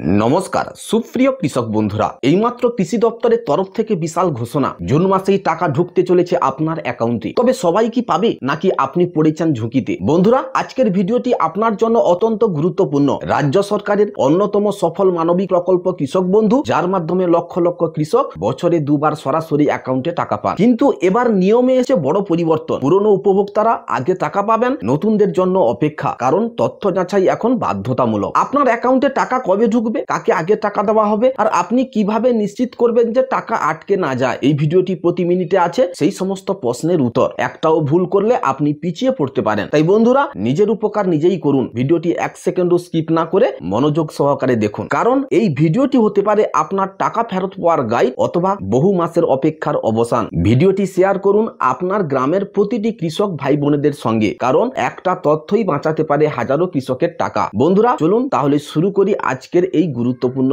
নমস্কার সুপ্রিয় কৃষক বন্ধুরা, এইমাত্র কৃষি দপ্তরের তরফ থেকে বিশাল ঘোষণা, জুন মাসেই টাকা ঢুকতে চলেছে আপনার অ্যাকাউন্টে। তবে সবাই কি পাবে নাকি আপনি পড়েছেন ঝুঁকিতে? বন্ধুরা, আজকের ভিডিওটি আপনার জন্য অত্যন্ত গুরুত্বপূর্ণ। রাজ্য সরকারের অন্যতম সফল মানবিক প্রকল্প কৃষক বন্ধু, যার মাধ্যমে লক্ষ লক্ষ কৃষক বছরে দুবার সরাসরি অ্যাকাউন্টে টাকা পান। কিন্তু এবার নিয়মে এসে বড় পরিবর্তন। পুরনো উপভোক্তারা আগে টাকা পাবেন, নতুনদের জন্য অপেক্ষা, কারণ তথ্য যাচাই এখন বাধ্যতামূলক। আপনার অ্যাকাউন্টে টাকা কবে ঢুকবে, কাকে আগে টাকা দেওয়া হবে, আর আপনি কিভাবে নিশ্চিত করবেন যে টাকা আটকে না যায়, এই ভিডিওটি প্রতি মিনিটে আছে সেই সমস্ত প্রশ্নের উত্তর। একটাও ভুল করলে আপনি পিছিয়ে পড়তে পারেন। তাই বন্ধুরা, নিজের উপকার নিজেই করুন। ভিডিওটি এক সেকেন্ডও স্কিপ না করে মনোযোগ সহকারে দেখুন, কারণ এই ভিডিওটি হতে পারে আপনার টাকা ফেরত পাওয়ার গাইড অথবা বহু মাসের অপেক্ষার অবসান। ভিডিওটি শেয়ার করুন আপনার গ্রামের প্রতিটি কৃষক ভাই বোনেদের সঙ্গে, কারণ একটা তথ্যই বাঁচাতে পারে হাজারো কৃষকের টাকা। বন্ধুরা, চলুন তাহলে শুরু করি আজকের এই গুরুত্বপূর্ণ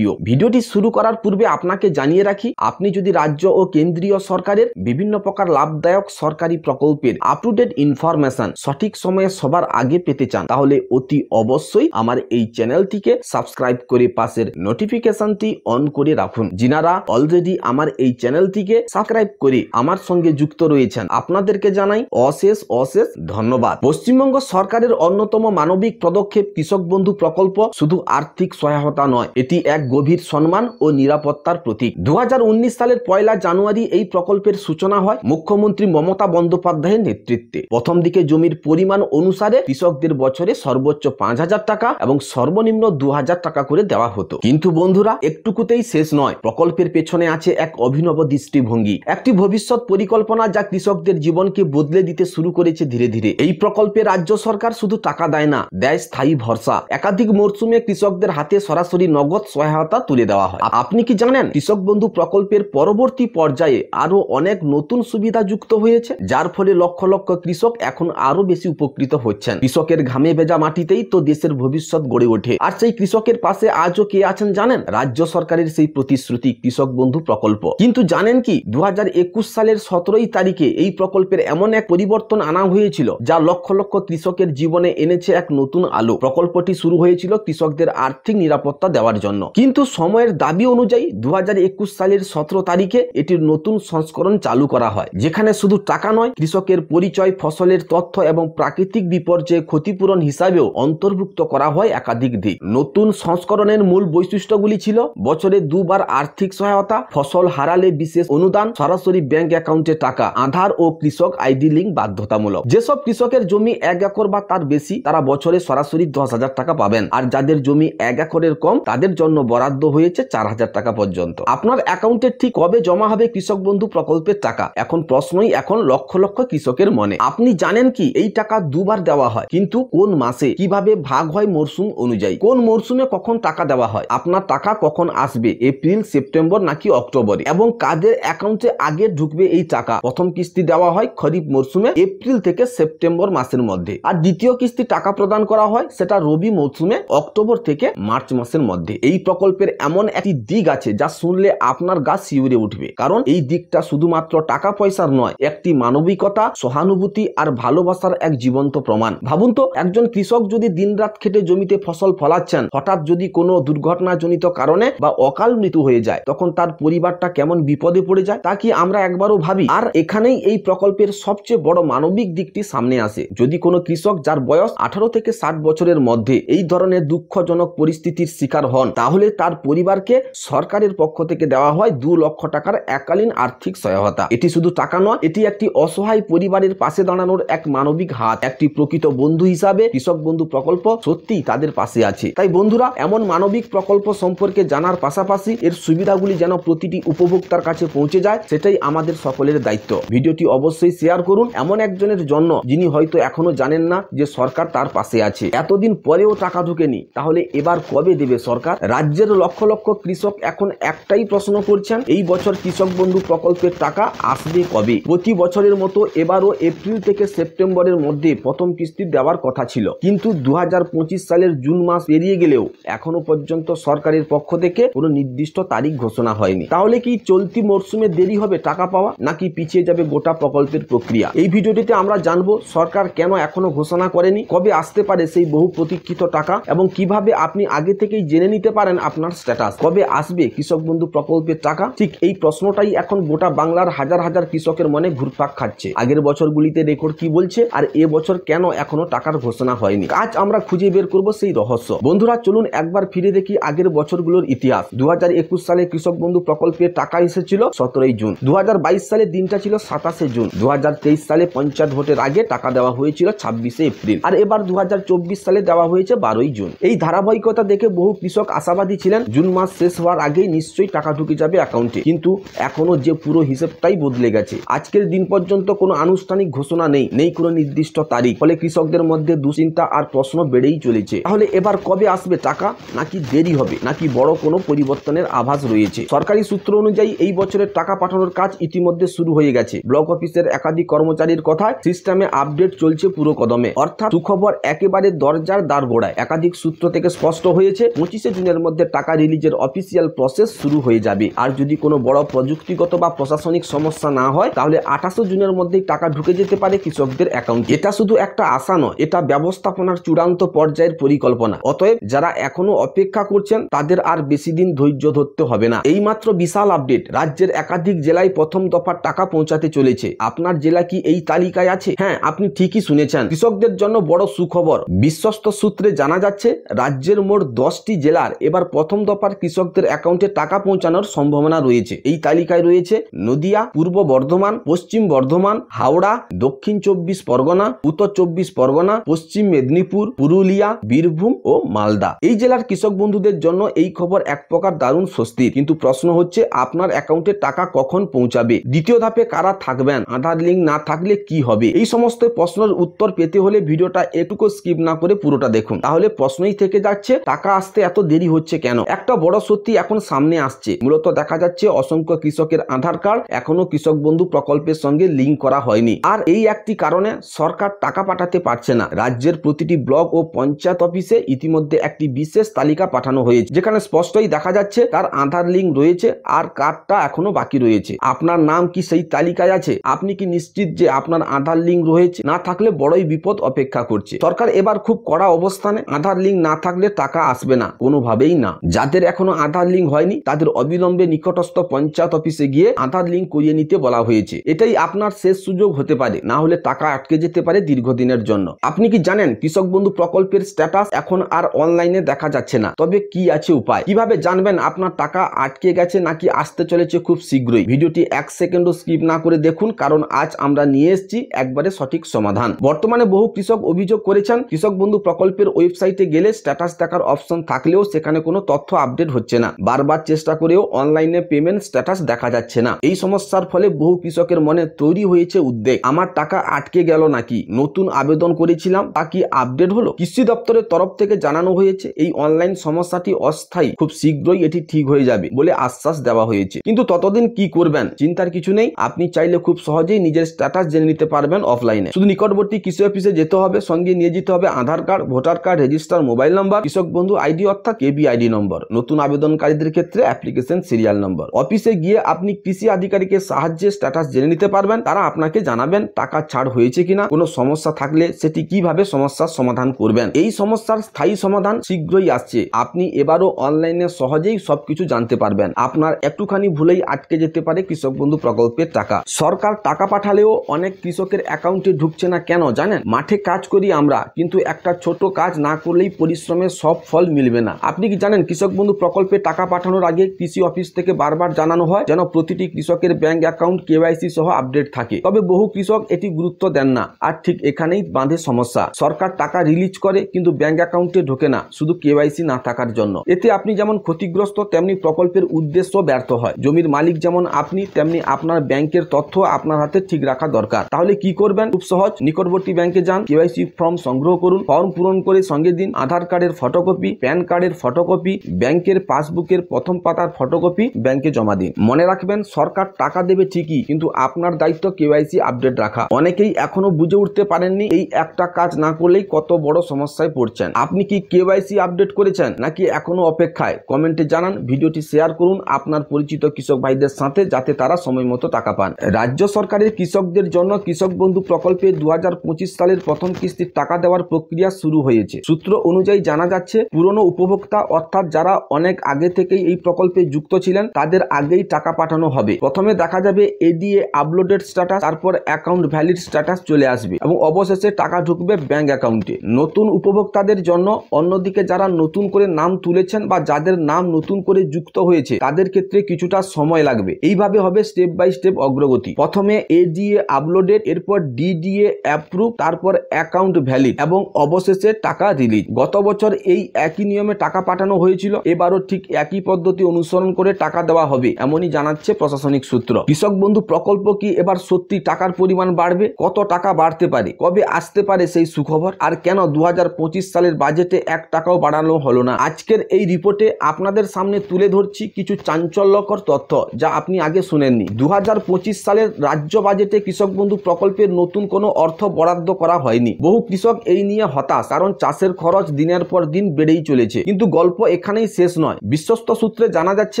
ভিডিওটি শুরু করার পূর্বে আপনাকে জানিয়ে রাখি, আপনি যদি রাজ্য ও কেন্দ্রীয় সরকারের বিভিন্ন প্রকার লাভদায়ক সরকারি প্রকল্পের আপ টু ডেট ইনফরমেশন সঠিক সময়ে সবার আগে পেতে চান, তাহলে অতি অবশ্যই আমার এই চ্যানেলটিকে সাবস্ক্রাইব করে পাশের নোটিফিকেশনটি অন করে রাখুন। যিনারা অলরেডি আমার এই চ্যানেলটিকে সাবস্ক্রাইব করে আমার সঙ্গে যুক্ত রয়েছেন, আপনাদেরকে জানাই অশেষ অশেষ ধন্যবাদ। পশ্চিমবঙ্গ সরকারের অন্যতম মানবিক পদক্ষেপ কৃষক বন্ধু প্রকল্প শুধু আর্থিক সহায়তা নয়, এটি এক গভীর সম্মান ও নিরাপত্তার প্রতীক। 2019 সালের 1 জানুয়ারি এই প্রকল্পের সূচনা হয় মুখ্যমন্ত্রী মমতা বন্দ্যোপাধ্যায়ের নেতৃত্বে। প্রথম দিকে জমির পরিমাণ অনুসারে কৃষকদের বছরে সর্বোচ্চ 5,000 টাকা এবং সর্বনিম্ন 2,000 টাকা করে দেওয়া হতো। কিন্তু বন্ধুরা, একটুকুতেই শেষ নয়। প্রকল্পের পেছনে আছে এক অভিনব দৃষ্টিভঙ্গি, একটি ভবিষ্যৎ পরিকল্পনা যা কৃষকদের জীবনকে বদলে দিতে শুরু করেছে ধীরে ধীরে। এই প্রকল্পে রাজ্য সরকার শুধু টাকা দেয় না, দেয় স্থায়ী ভরসা। একাধিক মরশুমে কৃষকদের হাতে সরাসরি নগদ সহায়তা তুলে দেওয়া হয়। আপনি কি জানেন, কৃষক বন্ধু প্রকল্পের পরবর্তী পর্যায়ে আরো অনেক নতুন সুবিধা যুক্ত হয়েছে, যার ফলে লক্ষ লক্ষ কৃষক এখন আরো বেশি উপকৃত হচ্ছেন। কৃষকের ঘামে ভেজা মাটিতেই তো দেশের ভবিষ্যৎ গড়ে ওঠে। আর সেই কৃষকের পাশে আজও কে আছেন জানেন? রাজ্য সরকারের সেই প্রতিশ্রুতি কৃষক বন্ধু প্রকল্প। কিন্তু জানেন কি, 2021 সালের 17 তারিখে এই প্রকল্পের এমন এক পরিবর্তন আনা হয়েছিল, যা লক্ষ লক্ষ কৃষকের জীবনে এনেছে এক নতুন আলো। প্রকল্পটি শুরু হয়েছিল কৃষকদের আর্থিক নিরাপত্তা দেওয়ার জন্য, কিন্তু সময়ের দাবি অনুযায়ী 2021 সালের 17 তারিখে এটির নতুন সংস্করণ চালু করা হয়, যেখানে শুধু টাকা নয়, কৃষকের পরিচয়, ফসলের তথ্য এবং প্রাকৃতিক বিপর্যয়ে ক্ষতিপূরণ হিসাবেও অন্তর্ভুক্ত করা হয় একাধিক দিক। নতুন সংস্করণের মূল বৈশিষ্ট্যগুলি ছিল: বছরে দুবার আর্থিক সহায়তা, ফসল হারালে বিশেষ অনুদান, সরাসরি ব্যাংক অ্যাকাউন্টে টাকা, আধার ও কৃষক আইডি লিঙ্ক বাধ্যতামূলক। যেসব কৃষকের জমি 1 একর বা তার বেশি, তারা বছরে সরাসরি 10,000 টাকা পাবেন, আর যাদের জমি 1 একরের কম, তাদের জন্য বরাদ্দ হয়েছে 4,000 টাকা পর্যন্ত। আপনার অ্যাকাউন্টে ঠিক কবে জমা হবে কৃষক বন্ধু প্রকল্পের টাকা? এখন প্রশ্নই এখন লক্ষ লক্ষ কৃষকের মনে। আপনি জানেন কি, এই টাকা দুবার দেওয়া হয়, কিন্তু কোন মাসে, কিভাবে ভাগ হয় মরশুম অনুযায়ী, কোন মরশুমে কখন টাকা দেওয়া হয়, আপনার টাকা কখন আসবে, এপ্রিল, সেপ্টেম্বর নাকি অক্টোবরে, এবং কাদের অ্যাকাউন্টে আগে ঢুকবে এই টাকা। প্রথম কিস্তি দেওয়া হয় খরিফ মরশুমে এপ্রিল থেকে সেপ্টেম্বর মাসের মধ্যে, আর দ্বিতীয় কিস্তি টাকা প্রদান করা হয় সেটা রবি মরশুমে অক্টোবর থেকে মার্চ মাসের মধ্যে। এই প্রকল্পের এমন একটি দিক আছে যা শুনলে আপনার গা শিউরে উঠবে, কারণ এই দিকটা শুধুমাত্র টাকা পয়সার নয়, একটি মানবিকতা, সহানুভূতি আর ভালোবাসার এক জীবন্ত প্রমাণ। ভাবুন তো, একজন কৃষক যদি দিনরাত খেটে জমিতে ফসল ফলাচ্ছেন, হঠাৎ যদি কোনো দুর্ঘটনাজনিত কারণে বা অকাল মৃত্যু হয়ে যায়, তখন তার পরিবারটা কেমন বিপদে পড়ে যায়, তা কি আমরা একবারও ভাবি? আর এখানেই এই প্রকল্পের সবচেয়ে বড় মানবিক দিকটি সামনে আসে। যদি কোনো কৃষক যার বয়স 18 থেকে 60 বছরের মধ্যে এই ধরনের দুঃখজনক পরিস্থিতির শিকার হন, তাহলে তার পরিবারকে সরকারের পক্ষ থেকে দেওয়া হয় 2 লক্ষ টাকার এককালীন আর্থিক সহায়তা। এটি শুধু টাকা নয়, এটি একটি অসহায় পরিবারের পাশে দাঁড়ানোর এক মানবিক হাত। একটি প্রকৃত বন্ধু হিসাবে কৃষক বন্ধু প্রকল্প সত্যিই তাদের পাশে আছে। তাই বন্ধুরা, এমন মানবিক প্রকল্প সম্পর্কে জানার পাশাপাশি এর সুবিধাগুলি যেন প্রতিটি উপভোক্তার কাছে পৌঁছে যায়, সেটাই আমাদের সকলের দায়িত্ব। ভিডিওটি অবশ্যই শেয়ার করুন এমন একজনের জন্য যিনি হয়তো এখনো জানেন না যে সরকার তার পাশে আছে। এতদিন পরেও টাকা ঢোকেনি, তাহলে এবার কবে দেবে সরকার? রাজ্যের লক্ষ লক্ষ কৃষক এখন একটাই প্রশ্ন করছেন, এই বছর কৃষক বন্ধু প্রকল্পের টাকা আসবে কবে? প্রতি বছরের মতো এবারও এপ্রিল থেকে সেপ্টেম্বরের মধ্যে প্রথম কিস্তি দেওয়ার কথা ছিল, কিন্তু 2025 সালের জুন মাস পেরিয়ে গেলেও এখনো পর্যন্ত সরকারের পক্ষ থেকে কোনো নির্দিষ্ট তারিখ ঘোষণা হয়নি। তাহলে কি চলতি মরশুমে দেরি হবে টাকা পাওয়া, নাকি পিছিয়ে যাবে গোটা প্রকল্পের প্রক্রিয়া? এই ভিডিওটিতে আমরা জানবো সরকার কেন এখনো ঘোষণা করেনি, কবে আসতে পারে সেই বহু প্রতীক্ষিত টাকা, এবং কিভাবে আপনি আগে থেকে থেকেই জেনে নিতে পারেন আপনার স্ট্যাটাস। কবে আসবে কৃষক বন্ধু প্রকল্পের টাকা? ঠিক এই প্রশ্নটাই এখন গোটা বাংলার হাজার হাজার কৃষকের মনে ঘুরপাক খাচ্ছে। আগের বছরগুলিতে রেকর্ড কি বলছে আর এবছর কেন এখনো টাকার ঘোষণা হয়নি? আজ আমরা খুঁজে বের করব সেই রহস্য। বন্ধুরা চলুন একবার ফিরে দেখি আগের বছরগুলোর ইতিহাস। 2021 সালে কৃষক বন্ধু প্রকল্পের টাকা এসেছিল 17 জুন। 2022 সালে দিনটা ছিল 27 জুন। 2023 সালে পঞ্চায়েত ভোটের আগে টাকা দেওয়া হয়েছিল 26 এপ্রিল। আর এবার 2024 সালে দেওয়া হয়েছে 12 জুন। এই ধারাবাহিকতা দেখে বহু কৃষক আশাবাদী ছিলেন জুন মাস শেষ হওয়ার আগেই নিশ্চয়ই টাকা ঢুকে যাবে অ্যাকাউন্টে। কিন্তু এখনো যে পুরো হিসেবটাই বদলে গেছে। আজকের দিন পর্যন্ত কোনো আনুষ্ঠানিক ঘোষণা নেই কোনো নির্দিষ্ট তারিখ। ফলে কৃষকদের মধ্যে দুশ্চিন্তা আর প্রশ্ন বেড়েই চলেছে। তাহলে এবার কবে আসবে টাকা? নাকি দেরি হবে? নাকি বড় কোনো পরিবর্তনের আভাস রয়েছে? সরকারি সূত্র অনুযায়ী এই বছরের টাকা পাঠানোর কাজ ইতিমধ্যে শুরু হয়ে গেছে। ব্লক অফিসের একাধিক কর্মচারীর কথায় সিস্টেমে আপডেট চলছে পুরো কদমে। অর্থাৎ সুখবর একেবারে দরজার দ্বারগোড়ায়। একাধিক সূত্র থেকে স্পষ্ট হয়েছে 25 জুনের মধ্যে টাকা রিলিজের অফিসিয়াল প্রসেস শুরু হয়ে যাবে। আর যদি কোনো বড় প্রযুক্তিগত বা প্রশাসনিক সমস্যা না হয় তাহলে 28 জুনের মধ্যেই টাকা ঢুকে যেতে পারে কৃষকদের অ্যাকাউন্টে। এটা শুধু একটা আশা নয়, এটা ব্যবস্থাপনার চূড়ান্ত পর্যায়ের পরিকল্পনা। অতএব যারা এখনো অপেক্ষা করছেন তাদের আর বেশি দিন ধৈর্য ধরতে হবে না। এইমাত্র বিশাল আপডেট, রাজ্যের একাধিক জেলায় প্রথম দফার টাকা পৌঁছাতে চলেছে। আপনার জেলা কি এই তালিকায় আছে? হ্যাঁ, আপনি ঠিকই শুনেছেন। কৃষকদের জন্য বড় সুখবর। বিশ্বস্ত সূত্রে জানা যাচ্ছে রাজ্যের মোট 10টি জেলার এবার প্রথম দফার কৃষকদের অ্যাকাউন্টে টাকা পৌঁছানোর সম্ভাবনা রয়েছে। এই তালিকায় রয়েছে নদিয়া, পূর্ব বর্ধমান, পশ্চিম বর্ধমান, হাওড়া, দক্ষিণ 24 পরগনা, উত্তর 24 পরগনা, পশ্চিম মেদিনীপুর, পুরুলিয়া, বীরভূম ও মালদা। এই জেলার কৃষক বন্ধুদের জন্য এই খবর এক প্রকার দারুণ স্বস্তির। কিন্তু প্রশ্ন হচ্ছে আপনার অ্যাকাউন্টে টাকা কখন পৌঁছাবে? দ্বিতীয় ধাপে কারা থাকবেন? আধার লিঙ্ক না থাকলে কি হবে? এই সমস্ত প্রশ্নের উত্তর পেতে হলে ভিডিওটা একটুকু স্কিপ না করে পুরোটা দেখুন। তাহলে প্রশ্নই থেকে যাচ্ছে টাকা আসতে এত দেরি হচ্ছে কেন? একটা বড় সত্যি এখন সামনে আসছে। মূলত দেখা যাচ্ছে অসংখ্য কৃষকের আধার কার্ড এখনো কৃষক বন্ধু প্রকল্পের সঙ্গে লিঙ্ক করা হয়নি। আর এই একটি কারণে সরকার টাকা পাঠাতে পারছে না। রাজ্যের প্রতিটি ব্লক ও পঞ্চায়েত অফিসে ইতিমধ্যে একটি বিশেষ তালিকা পাঠানো হয়েছে, যেখানে স্পষ্টই দেখা যাচ্ছে তার আধার লিঙ্ক রয়েছে আর কার্ডটা এখনো বাকি রয়েছে। আপনার নাম কি সেই তালিকায় আছে? আপনি কি নিশ্চিত যে আপনার আধার লিঙ্ক রয়েছে? না থাকলে বড়ই বিপদ অপেক্ষা করছে। সরকার এবার খুব কড়া অবস্থানে। আধার লিঙ্ক না থাকলে টাকা আসবে না, কোনোভাবেই না। যাদের এখনো আধার লিঙ্ক হয়নি তাদের অবিলম্বে নিকটস্থ পঞ্চায়েত অফিসে গিয়ে আধার লিঙ্ক করিয়ে নিতে বলা হয়েছে। এটাই আপনার শেষ সুযোগ হতে পারে, না হলে টাকা আটকে যেতে পারে দীর্ঘদিনের জন্য। আপনি কি জানেন কৃষক বন্ধু প্রকল্পের স্ট্যাটাস এখন আর অনলাইনে দেখা যাচ্ছে না? তবে কি আছে উপায়? কিভাবে জানবেন আপনার টাকা আটকে গেছে নাকি আসতে চলেছে খুব শীঘ্রই? ভিডিওটি 1 সেকেন্ডও স্কিপ না করে দেখুন, কারণ আজ আমরা নিয়ে এসেছি একবারে সঠিক সমাধান। বর্তমানে বহু কৃষক অভিযোগ করেছেন কৃষক বন্ধু প্রকল্পের ওয়েবসাইটে গেলে স্ট্যাটাস দেখার অপশন থাকলেও সেখানে কোনো তথ্য আপডেট হচ্ছে না। বারবার চেষ্টা করেও অনলাইনে পেমেন্ট স্ট্যাটাস দেখা যাচ্ছে না। এই সমস্যার ফলে বহু কৃষকের মনে তৈরি হয়েছে উদ্বেগ। আমার টাকা আটকে গেল নাকি? নতুন আবেদন করেছিলাম, তা কি আপডেট হলো? কৃষি দপ্তরের তরফ থেকে জানানো হয়েছে এই অনলাইন সমস্যাটি অস্থায়ী, খুব শীঘ্রই এটি ঠিক হয়ে যাবে বলে আশ্বাস দেওয়া হয়েছে। কিন্তু ততদিন কি করবেন? চিন্তার কিছু নেই। আপনি চাইলে খুব সহজেই নিজের স্ট্যাটাস জেনে নিতে পারবেন অফলাইনে। শুধু নিকটবর্তী কৃষি অফিসে যেতে হবে, সঙ্গে নিয়ে যেতে হবে Aadhaar card, voter card, register mobile number, কৃষক বন্ধু আইডি অর্থাৎ কেবিআইডি নম্বর, নতুন আবেদনকারীদের ক্ষেত্রে অ্যাপ্লিকেশন সিরিয়াল নম্বর। অফিসে গিয়ে আপনি কৃষি আধিকারিকের সাহায্যে স্ট্যাটাস জেনে নিতে পারবেন। তারা আপনাকে জানাবেন টাকা ছাড় হয়েছে কিনা, কোনো সমস্যা থাকলে সেটি কিভাবে সমস্যার সমাধান করবেন। এই সমস্যার স্থায়ী সমাধান শীঘ্রই আসছে। আপনি এবারও অনলাইনে সহজেই সবকিছু জানতে পারবেন। আপনার একটুখানি ভুলেই আটকে যেতে পারে কৃষক বন্ধু প্রকল্পের টাকা। সরকার টাকা পাঠালেও অনেক কৃষকের অ্যাকাউন্টে ঢুকছে না কেন জানেন? মাঠে কাজ করি আমরা, কিন্তু একটা ছোট কাজ না করলেই পরিশ্রমের সব ফল মিলবে না। আপনি কি জানেন কৃষক বন্ধু প্রকল্পে টাকা পাঠানোর আগে কৃষি অফিস থেকে বারবার জানানো হয় যেন প্রতিটি কৃষকের ব্যাংক অ্যাকাউন্ট কেওয়াইসি সহ আপডেট থাকে। তবে বহু কৃষক এটি গুরুত্ব দেন না, আর ঠিক এখানেই বাঁধে সমস্যা। সরকার টাকা রিলিজ করে কিন্তু ব্যাংক অ্যাকাউন্টে ঢোকে না, শুধু কেওয়াইসি না থাকার জন্য। এতে আপনি যেমন ক্ষতিগ্রস্ত, তেমনি প্রকল্পের উদ্দেশ্য ব্যর্থ হয়। জমির মালিক যেমন আপনি, তেমনি আপনার ব্যাংকের তথ্য আপনার হাতে ঠিক রাখা দরকার। তাহলে কি করবেন? খুব সহজ। নিকটবর্তী ব্যাংকে যান, কেওয়াইসি ফর্ম সংগ্রহ করুন, ফর্ম পূরণ করে সঙ্গে দিন আধার কার্ডের ফটোকপি, প্যান কার্ডের ফটোকপি, ব্যাংকের পাসবুকের প্রথম পাতার ফটোকপি ব্যাংকে জমা দিন। মনে রাখবেন সরকার টাকা দেবে ঠিকই, কিন্তু আপনার দায়িত্ব কেওয়াইসি আপডেট রাখা। অনেকেই এখনো বুঝে উঠতে পারেননি এই একটা কাজ না করলেই কত বড় সমস্যায় পড়ছেন। আপনি কি কেওয়াইসি আপডেট করেছেন নাকি এখনো অপেক্ষায়? কমেন্টে জানান। ভিডিওটি শেয়ার করুন আপনার পরিচিত কৃষক ভাইদের সাথে, যাতে তারা সময় মতো টাকা পান। রাজ্য সরকারের কৃষকদের জন্য কৃষক বন্ধু প্রকল্পে 2025 সালের প্রথম কিস্তির টাকা দেওয়ার প্রক্রিয়া শুরু হয়েছে। সূত্র অনুযায়ী জানা যাচ্ছে পুরো পুরনো উপভোক্তা অর্থাৎ যারা অনেক আগে থেকেই এই প্রকল্পে যুক্ত ছিলেন তাদের আগেই টাকা পাঠানো হবে। প্রথমে দেখা যাবে এডিএ আপলোডেড স্ট্যাটাস, তারপর অ্যাকাউন্ট ভ্যালিড স্ট্যাটাস চলে আসবে এবং অবশেষে টাকা ঢুকবে ব্যাংক অ্যাকাউন্টে। নতুন উপভোক্তাদের জন্য, অন্যদিকে যারা নতুন করে নাম তুলেছেন বা যাদের নাম নতুন করে যুক্ত হয়েছে তাদের ক্ষেত্রে কিছুটা সময় লাগবে। এইভাবে হবে স্টেপ বাই স্টেপ অগ্রগতি। প্রথমে এডিএ আপলোডেড, এরপর ডিডিএ অ্যাপ্রুভ, তারপর অ্যাকাউন্ট ভ্যালিড এবং অবশেষে টাকা রিলিজ। গত বছর এই একই নিয়মে টাকা পাঠানো হয়েছিল, এবারও ঠিক একই পদ্ধতি অনুসরণ করে টাকা দেওয়া হবে এমনই জানাচ্ছে প্রশাসনিক সূত্র। কৃষক বন্ধু প্রকল্প কি এবার সত্যি টাকার পরিমাণ বাড়বে? কত টাকা বাড়তে পারে? কবে আসতে পারে সেই সুখবর? আর কেন 2025 সালের বাজেটে 1 টাকাও বাড়ানো হলো না? আজকের এই রিপোর্টে আপনাদের সামনে তুলে ধরছি কিছু চাঞ্চল্যকর তথ্য যা আপনি আগে শুনেননি। 2025 সালের রাজ্য বাজেটে কৃষক বন্ধু প্রকল্পের নতুন কোনো অর্থ বরাদ্দ করা হয়নি। বহু কৃষক এই নিয়ে হতাশ, কারণ চাষের খরচ দিনের পর দিন বেড়েই চলেছে। কিন্তু গল্প এখানেই শেষ নয়। বিশ্বস্ত সূত্রে জানা যাচ্ছে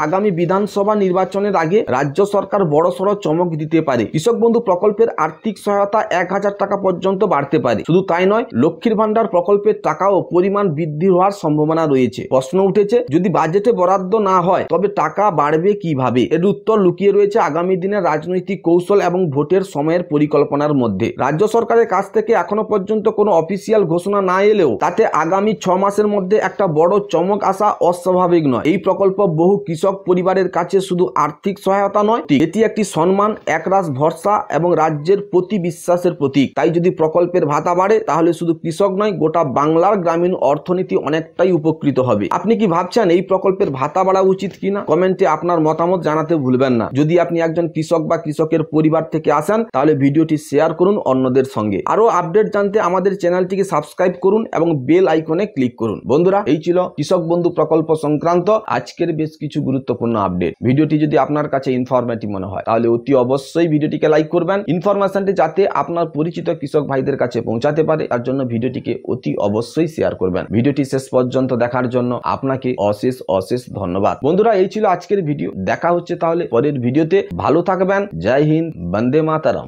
আগামী বিধানসভা নির্বাচনের আগে রাজ্য সরকার বড়সড় চমক দিতে পারে। কৃষক বন্ধু প্রকল্পের আর্থিক সহায়তা 1000 টাকা পর্যন্ত বাড়তে পারে। শুধু তাই নয়, লক্ষ্মীর ভান্ডার প্রকল্পের টাকাও পরিমাণ বৃদ্ধি হওয়ার সম্ভাবনা রয়েছে। প্রশ্ন উঠেছে, যদি বাজেটে বরাদ্দ না হয় তবে টাকা বাড়বে কিভাবে? এর উত্তর লুকিয়ে রয়েছে আগামী দিনের রাজনৈতিক কৌশল এবং ভোটের সময়ের পরিকল্পনার মধ্যে। রাজ্য সরকারের কাছ থেকে এখনো পর্যন্ত কোনো অফিসিয়াল ঘোষণা না এলেও তাতে আগামী 6 মাসের মধ্যে একটা বড় চমক আসা অস্বাভাবিক নয়। এই প্রকল্প বহু কৃষক পরিবারের কাছে শুধু আর্থিক সহায়তা নয়, এটি একটি সম্মান, একরাশ ভরসা এবং রাজ্যের প্রতি বিশ্বাসের প্রতীক। তাই যদি প্রকল্পের ভাতা বাড়ে তাহলে শুধু কৃষক নয়, গোটা বাংলার গ্রামীণ অর্থনীতি অনেকটাই উপকৃত হবে। আপনি কি ভাবছেন এই প্রকল্পের ভাতা বাড়া উচিত কিনা? কমেন্টে আপনার মতামত জানাতে ভুলবেন না। যদি আপনি একজন কৃষক বা কৃষকের পরিবার থেকে আসেন তাহলে ভিডিওটি শেয়ার করুন অন্যদের সঙ্গে। আরো আপডেট জানতে আমাদের চ্যানেলটিকে সাবস্ক্রাইব করুন এবং বেল আইকনে ক্লিক করুন। বন্ধুরা, এই ছিল কৃষক বন্ধু প্রকল্প সংক্রান্ত আজকের বেশ কিছু গুরুত্বপূর্ণ আপডেট। ভিডিওটি যদি আপনার কাছে ইনফরমেটিভ মনে হয় তাহলে অতি অবশ্যই ভিডিওটিকে লাইক করবেন। ইনফরমেশনটি যাতে আপনার পরিচিত কৃষক ভাইদের কাছে পৌঁছাতে পারে তার জন্য ভিডিওটিকে অতি অবশ্যই শেয়ার করবেন। ভিডিওটি শেষ পর্যন্ত দেখার জন্য আপনাকে অশেষ অশেষ ধন্যবাদ। বন্ধুরা, এই ছিল আজকের ভিডিও। দেখা হচ্ছে তাহলে পরের ভিডিওতে। ভালো থাকবেন। জয় হিন্দ, বন্দে মাতরম।